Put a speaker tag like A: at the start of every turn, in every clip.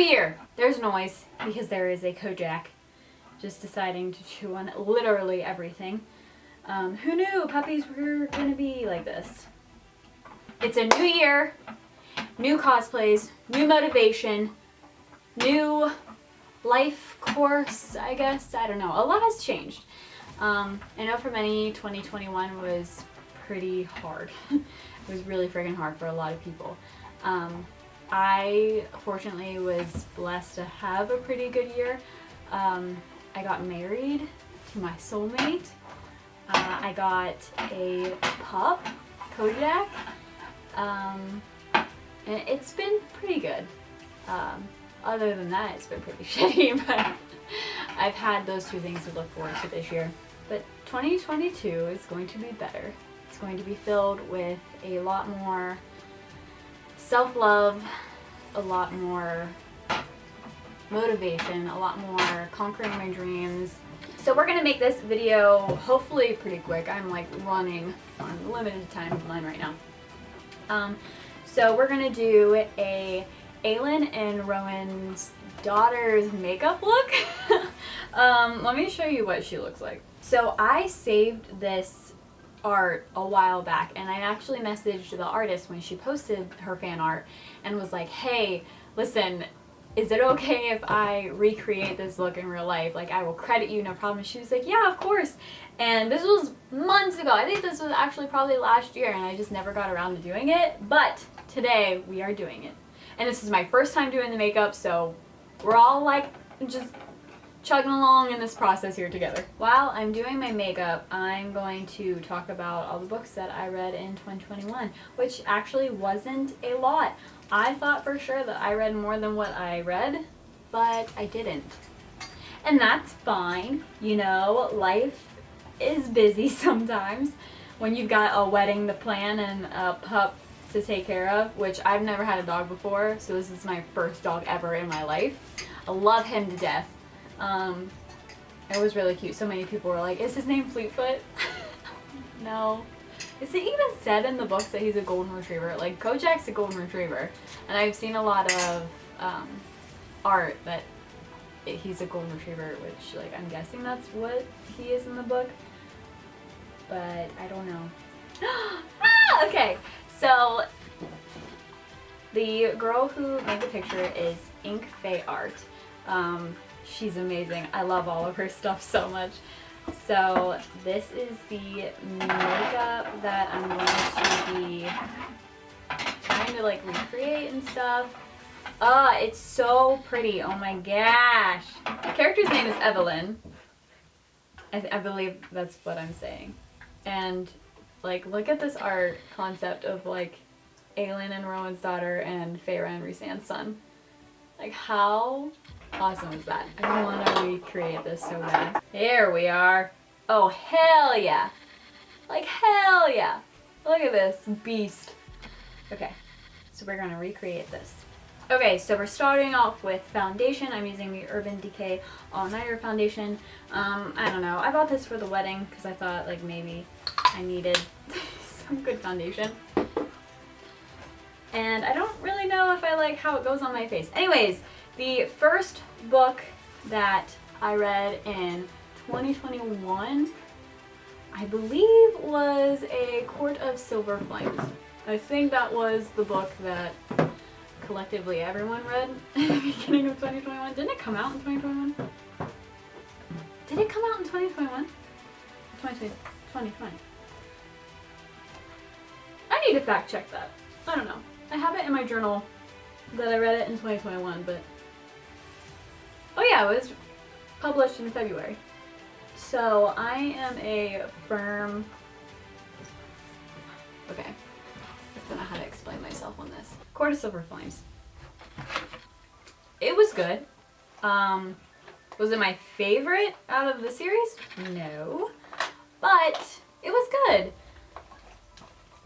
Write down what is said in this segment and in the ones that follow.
A: year. There's noise because there is a Kojak just deciding to chew on literally everything. Who knew puppies were gonna be like this? It's a new year, new cosplays, new motivation, new life course, I guess. I don't know. A lot has changed. I know for many, 2021 was pretty hard. It was really friggin' hard for a lot of people. I fortunately was blessed to have a pretty good year. I got married to my soulmate. I got a pup, Kojak. And it's been pretty good. Other than that, it's been pretty shitty, but I've had those two things to look forward to this year. But 2022 is going to be better. It's going to be filled with a lot more self-love, a lot more motivation, a lot more conquering my dreams. So we're gonna make this video hopefully pretty quick. I'm like running on limited timeline right now. So we're gonna do a Aelin and Rowan's daughter's makeup look. Let me show you what she looks like. So I saved this art a while back, and I actually messaged the artist when she posted her fan art and was like, hey, listen, is it okay if I recreate this look in real life? Like, I will credit you, no problem. She was like, yeah, of course. And this was months ago. I think this was actually probably last year, and I just never got around to doing it. But today we are doing it. And this is my first time doing the makeup, so we're all like just chugging along in this process here together. While I'm doing my makeup, I'm going to talk about all the books that I read in 2021, which actually wasn't a lot. I thought for sure that I read more than what I read, but I didn't. And that's fine. You know, life is busy sometimes when you've got a wedding to plan and a pup to take care of, which I've never had a dog before, so this is my first dog ever in my life. I love him to death. It was really cute. So many people were like, is his name Fleetfoot? No. Is it even said in the books that he's a golden retriever? Like, Kojak's a golden retriever, and I've seen a lot of art that he's a golden retriever, which, like, I'm guessing that's what he is in the book, but I don't know. Ah, okay, so the girl who made the picture is Ink Fae Art. She's amazing. I love all of her stuff so much. So this is the makeup that I'm going to be trying to like recreate and stuff. It's so pretty. Oh my gosh. The character's name is Evelyn. I believe that's what I'm saying. And like, look at this art concept of like Aelin and Rowan's daughter and Feyre and Rhysand's son. Like, how awesome is that? I want to recreate this so bad. Here we are. Oh, hell yeah. Like, hell yeah. Look at this beast. Okay, so we're going to recreate this. Okay, so we're starting off with foundation. I'm using the Urban Decay All Nighter foundation. I don't know. I bought this for the wedding because I thought like maybe I needed some good foundation. And I don't really know if I like how it goes on my face. Anyways, the first book that I read in 2021, I believe, was A Court of Silver Flames. I think that was the book that collectively everyone read at the beginning of 2021. Didn't it come out in 2021? Did it come out in 2021? 2020. I need to fact check that. I don't know. I have it in my journal that I read it in 2021, but oh yeah, it was published in February. So I am a firm, okay, I don't know how to explain myself on this. Court of Silver Flames. It was good. Was it my favorite out of the series? No, but it was good.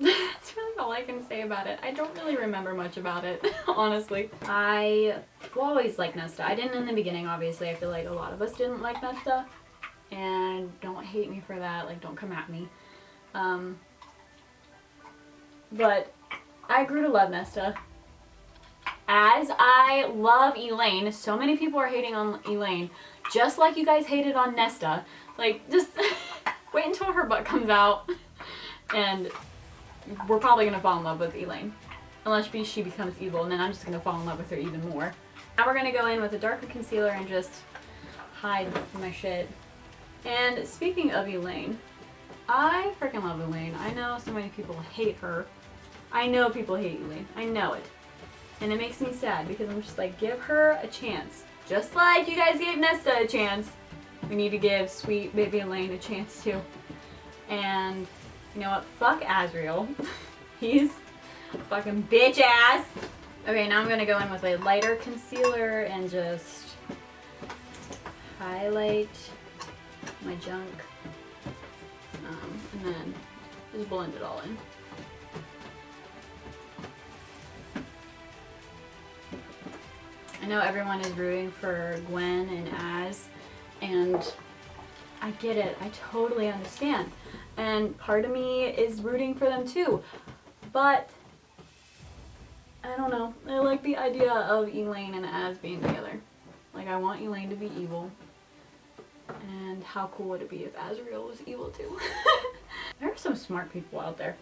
A: That's really all I can say about it. I don't really remember much about it, honestly. I always liked Nesta. I didn't in the beginning, obviously. I feel like a lot of us didn't like Nesta. And don't hate me for that. Like, don't come at me. But I grew to love Nesta As I love Elaine, so many people are hating on Elaine, just like you guys hated on Nesta. Like, just wait until her butt comes out, and we're probably gonna fall in love with Elaine. Unless she becomes evil, and then I'm just gonna fall in love with her even more. Now we're gonna go in with a darker concealer and just hide my shit. And speaking of Elaine, I freaking love Elaine. I know so many people hate her. I know people hate Elaine. I know it. And it makes me sad because I'm just like, give her a chance. Just like you guys gave Nesta a chance. We need to give sweet baby Elaine a chance too. And you know what? Fuck Azriel. He's a fucking bitch ass. Okay, now I'm gonna go in with a lighter concealer and just highlight my junk. And then just blend it all in. I know everyone is rooting for Gwen and Az, and I get it. I totally understand. And part of me is rooting for them too. But I don't know. I like the idea of Elaine and Az being together. Like, I want Elaine to be evil. And how cool would it be if Azriel was evil too? There are some smart people out there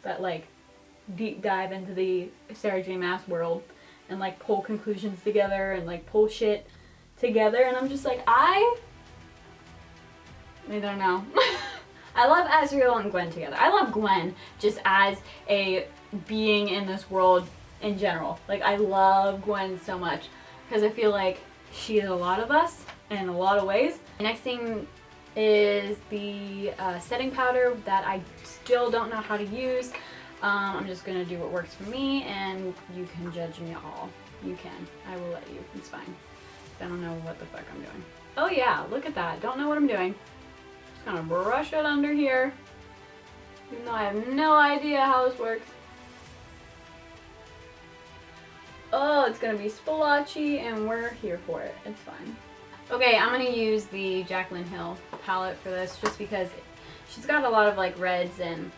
A: that like deep dive into the Sarah J. Maas world and like pull conclusions together and like pull shit together, and I'm just like, I don't know. I love Azriel and Gwen together. I love Gwen just as a being in this world in general. Like, I love Gwen so much because I feel like she is a lot of us in a lot of ways. The next thing is the setting powder that I still don't know how to use. I'm just gonna do what works for me, and you can judge me all. You can. I will let you. It's fine. I don't know what the fuck I'm doing. Oh yeah, look at that. Don't know what I'm doing. Just gonna brush it under here, even though I have no idea how this works. Oh, it's gonna be splotchy, and we're here for it. It's fine. Okay, I'm gonna use the Jaclyn Hill palette for this, just because she's got a lot of like reds and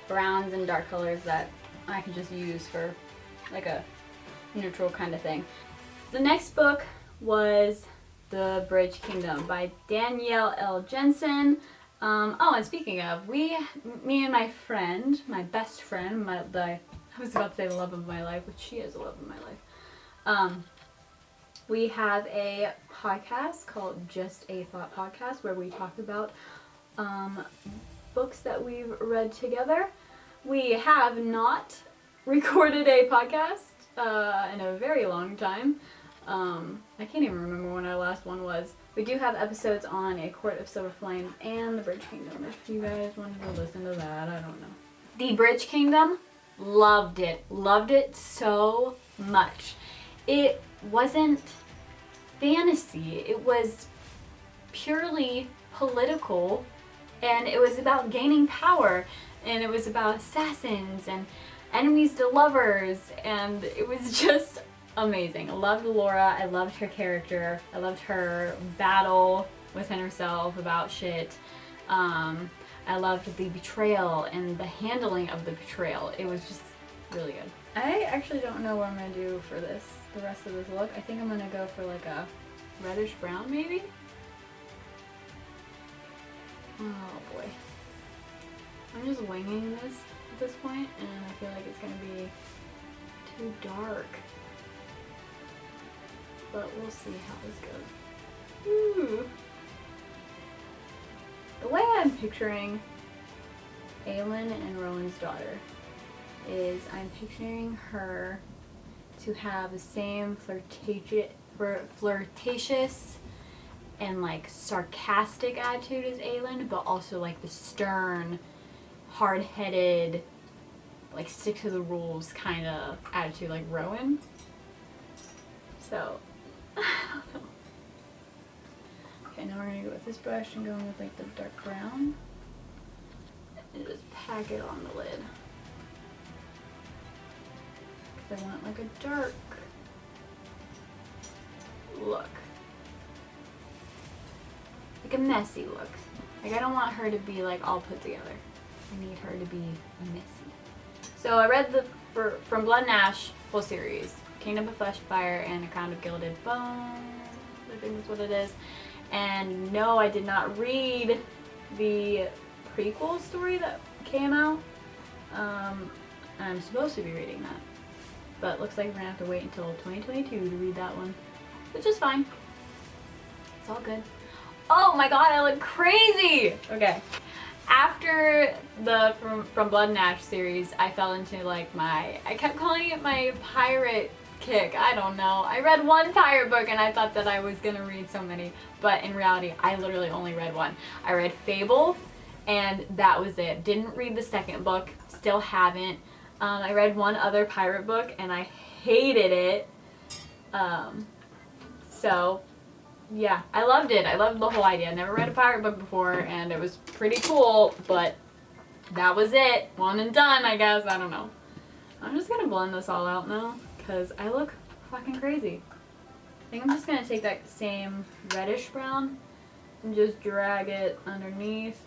A: browns and dark colors that I can just use for like a neutral kind of thing. The next book was The Bridge Kingdom by Danielle L. Jensen. Oh, and speaking of, me and my friend, my best friend, I was about to say the love of my life, which she is the love of my life. We have a podcast called Just a Thought Podcast where we talk about books that we've read together. We have not recorded a podcast in a very long time. I can't even remember when our last one was. We do have episodes on A Court of Silver Flame and The Bridge Kingdom. If you guys wanted to listen to that, I don't know. The Bridge Kingdom, loved it. Loved it so much. It wasn't fantasy. It was purely political, and it was about gaining power, and it was about assassins and enemies to lovers, and it was just amazing. I loved Laura. I loved her character. I loved her battle within herself about shit. I loved the betrayal and the handling of the betrayal. It was just really good. I actually don't know what I'm gonna do for the rest of this look. I think I'm gonna go for like a reddish brown maybe. Oh boy. I'm just winging this at this point, and I feel like it's gonna be too dark. But we'll see how this goes. Ooh. The way I'm picturing Aelin and Rowan's daughter is I'm picturing her to have the same flirtatious and like sarcastic attitude as Aelin, but also like the stern, hard-headed, like stick to the rules kind of attitude like Rowan. So, I don't know. Okay, now we're gonna go with this brush and go in with like the dark brown and just pack it on the lid. Because I want like a dark look. Like a messy look. Like, I don't want her to be like all put together. I need her to be messy. So I read the from Blood and Ash, whole series. Kingdom of Flesh and Fire and A Crown of Gilded Bones, I think that's what it is. And no, I did not read the prequel story that came out. I'm supposed to be reading that. But looks like we're gonna have to wait until 2022 to read that one. Which is fine. It's all good. Oh my god, I look crazy! Okay. After the from Blood and Ash series, I fell into like I kept calling it my pirate kick. I don't know. I read one pirate book and I thought that I was gonna read so many, but in reality, I literally only read one. I read Fable, and that was it. Didn't read the second book, still haven't. I read one other pirate book and I hated it. So yeah, I loved it. I loved the whole idea. I never read a pirate book before and it was pretty cool, but that was it. One and done, I guess. I don't know. I'm just gonna blend this all out now because I look fucking crazy. I think I'm just gonna take that same reddish brown and just drag it underneath,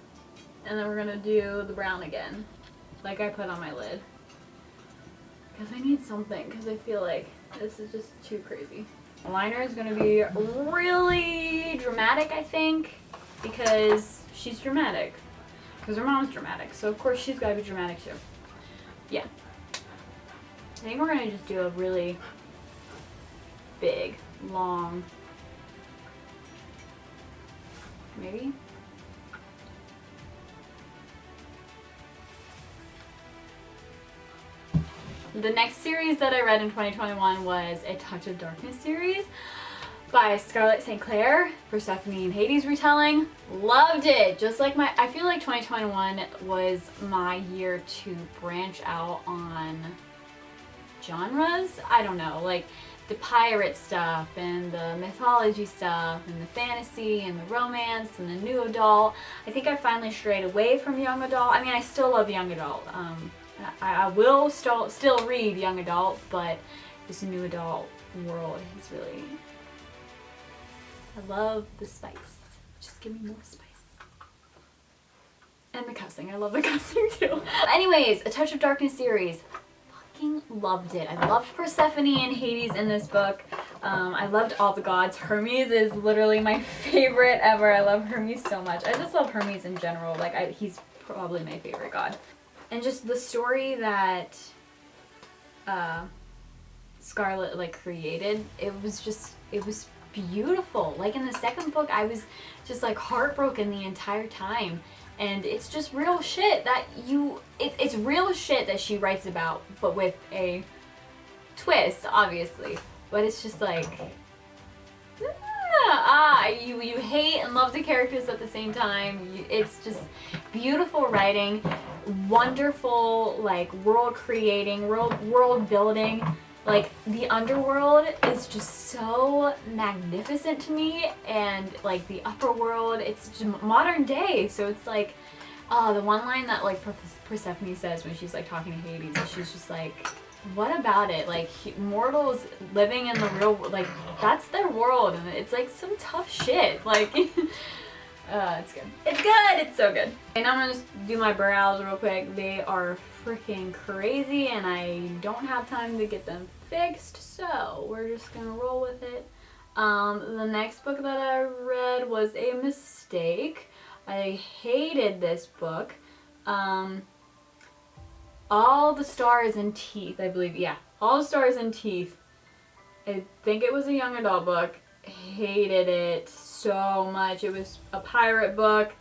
A: and then we're gonna do the brown again like I put on my lid because I need something, because I feel like this is just too crazy. The liner is gonna be really dramatic, I think, because she's dramatic, because her mom's dramatic, so of course she's gotta be dramatic too. Yeah, I think we're gonna just do a really big, long, maybe. The next series that I read in 2021 was A Touch of Darkness series by Scarlett St. Clair, Persephone and Hades retelling. Loved it. Just like I feel like 2021 was my year to branch out on genres. I don't know, like the pirate stuff and the mythology stuff and the fantasy and the romance and the new adult. I think I finally strayed away from young adult. I mean, I still love young adult. I will still read young adult, but this new adult world is really, I love the spice. Just give me more spice. And the cussing. I love the cussing too. Anyways, A Touch of Darkness series. Fucking loved it. I loved Persephone and Hades in this book. I loved all the gods. Hermes is literally my favorite ever. I love Hermes so much. I just love Hermes in general. Like, he's probably my favorite god. And just the story that Scarlett like created, it was beautiful. Like in the second book, I was just like heartbroken the entire time. And it's just real shit that it's real shit that she writes about, but with a twist, obviously. But it's just like, you hate and love the characters at the same time. It's just beautiful writing, wonderful like world creating, world building. Like the underworld is just so magnificent to me, and like the upper world, it's just modern day. So it's like, the one line that like Persephone says when she's like talking to Hades, she's just like, what about it? Like mortals living in the real, like that's their world, and it's like some tough shit. Like, it's good. It's good. It's so good. And I'm gonna just do my brows real quick. They are freaking crazy, and I don't have time to get them fixed, so we're just gonna roll with it. The next book that I read was A Mistake. I hated this book. All the Stars and Teeth, I believe. Yeah, All the Stars and Teeth. I think it was a young adult book. Hated it so much. It was a pirate book,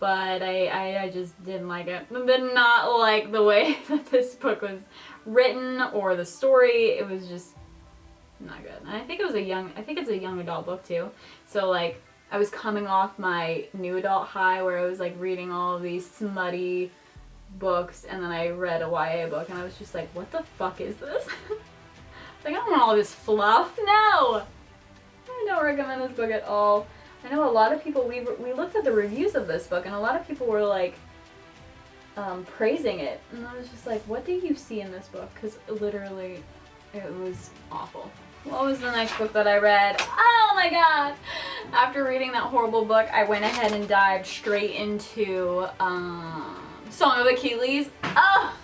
A: but I just didn't like it. I did not like the way that this book was written or the story. It was just not good. And I think it's a young adult book too. So like I was coming off my new adult high where I was like reading all of these smutty books, and then I read a YA book and I was just like, what the fuck is this? Like, I don't want all this fluff. No! I don't recommend this book at all. I know a lot of people, we looked at the reviews of this book and a lot of people were like praising it, and I was just like, what do you see in this book? Because literally it was awful. What was the next book that I read? Oh my god! After reading that horrible book, I went ahead and dived straight into Song of Achilles. Oh!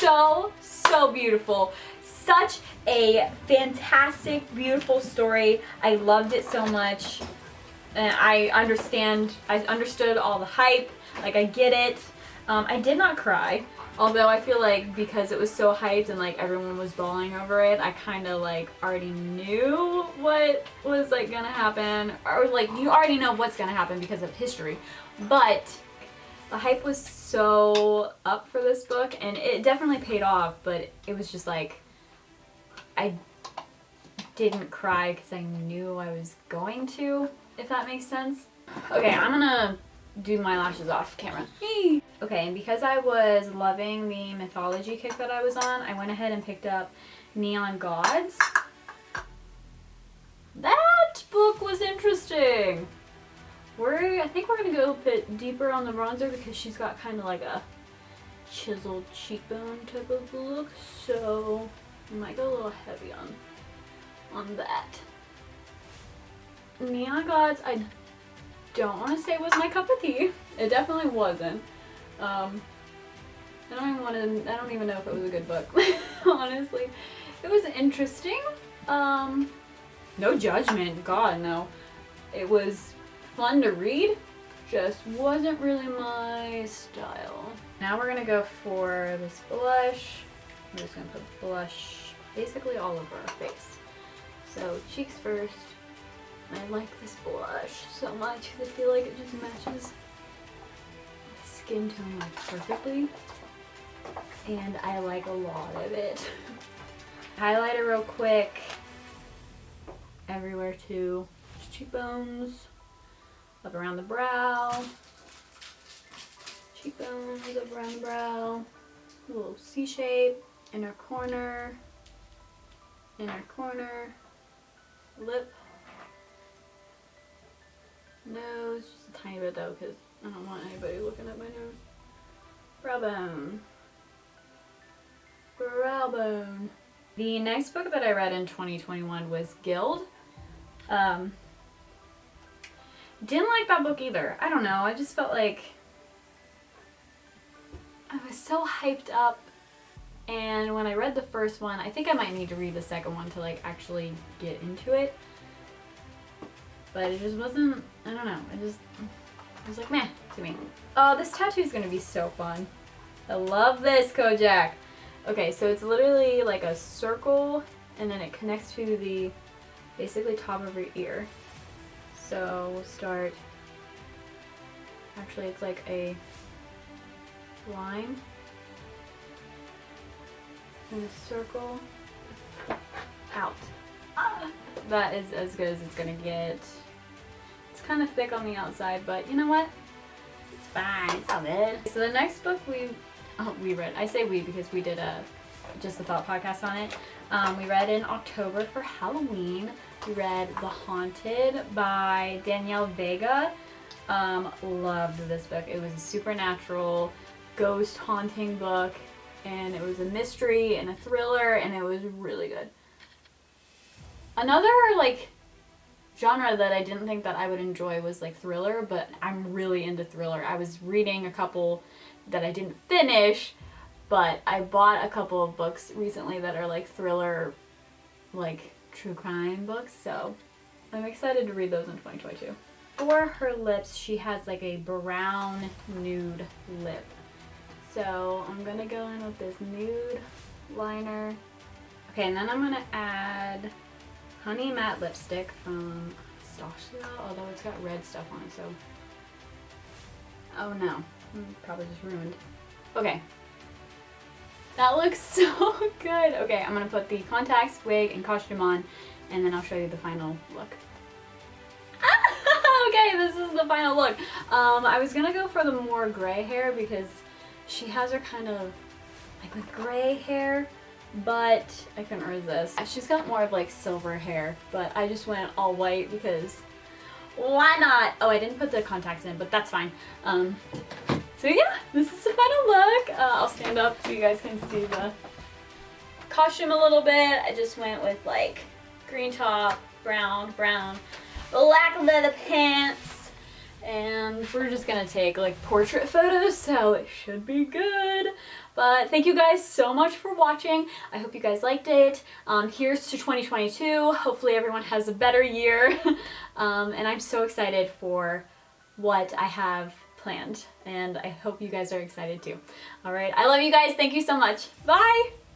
A: so beautiful. Such a fantastic, beautiful story. I loved it so much. And I understood all the hype. Like, I get it. I did not cry. Although I feel like because it was so hyped and like everyone was bawling over it, I kind of like already knew what was like gonna happen, or like you already know what's gonna happen because of history. But the hype was so up for this book, and it definitely paid off, but it was just like, I didn't cry because I knew I was going to, if that makes sense. Okay, I'm gonna do my lashes off camera. Okay, and because I was loving the mythology kick that I was on, I went ahead and picked up Neon Gods. That book was interesting. I think we're gonna go a bit deeper on the bronzer because she's got kind of like a chiseled cheekbone type of look, so I might go a little heavy on that. Neon Gods, I don't want to say was my cup of tea. It definitely wasn't. I don't even know if it was a good book. Honestly, it was interesting. No judgment, God no. It was fun to read, just wasn't really my style. Now we're gonna go for this blush. I'm just gonna put blush basically all over our face. So cheeks first. I like this blush so much because I feel like it just matches my skin tone like perfectly, and I like a lot of it. Highlighter real quick, everywhere too. Just cheekbones, up around the brow, cheekbones, up around the brow, a little C shape, inner corner, lip. Nose, just a tiny bit though, because I don't want anybody looking at my nose. Brow bone. Brow bone. The next book that I read in 2021 was Guild. Didn't like that book either. I don't know, I just felt like I was so hyped up, and when I read the first one, I think I might need to read the second one to like actually get into it. But it just wasn't, I don't know, I was like meh to me. Oh, this tattoo is gonna be so fun. I love this, Kojak. Okay, so it's literally like a circle and then it connects to the basically top of your ear. So we'll start, actually it's like a line and a circle out. That is as good as it's gonna get. It's kind of thick on the outside, but you know what? It's fine. It's all good. So the next book we read. I say we because we did just a thought podcast on it. We read in October for Halloween. We read The Haunted by Danielle Vega. Loved this book. It was a supernatural ghost haunting book, and it was a mystery and a thriller, and it was really good. Another like genre that I didn't think that I would enjoy was like thriller, but I'm really into thriller. I was reading a couple that I didn't finish, but I bought a couple of books recently that are like thriller, like true crime books, so I'm excited to read those in 2022. For her lips, she has like a brown nude lip. So I'm gonna go in with this nude liner. Okay, and then I'm gonna add Honey Matte Lipstick from Stasia, although it's got red stuff on it, so. Oh no, probably just ruined. Okay. That looks so good. Okay, I'm gonna put the contacts, wig, and costume on, and then I'll show you the final look. Okay, this is the final look. I was gonna go for the more gray hair because she has her kind of like with gray hair, but I couldn't resist. She's got more of like silver hair, but I just went all white because why not? Oh, I didn't put the contacts in, but that's fine. So yeah, this is the final look. I'll stand up so you guys can see the costume a little bit. I just went with like green top, brown, black leather pants, And we're just gonna take like portrait photos, so it should be good. But thank you guys so much for watching. I hope you guys liked it. Here's to 2022. Hopefully everyone has a better year. And I'm so excited for what I have planned. And I hope you guys are excited too. All right, I love you guys. Thank you so much. Bye.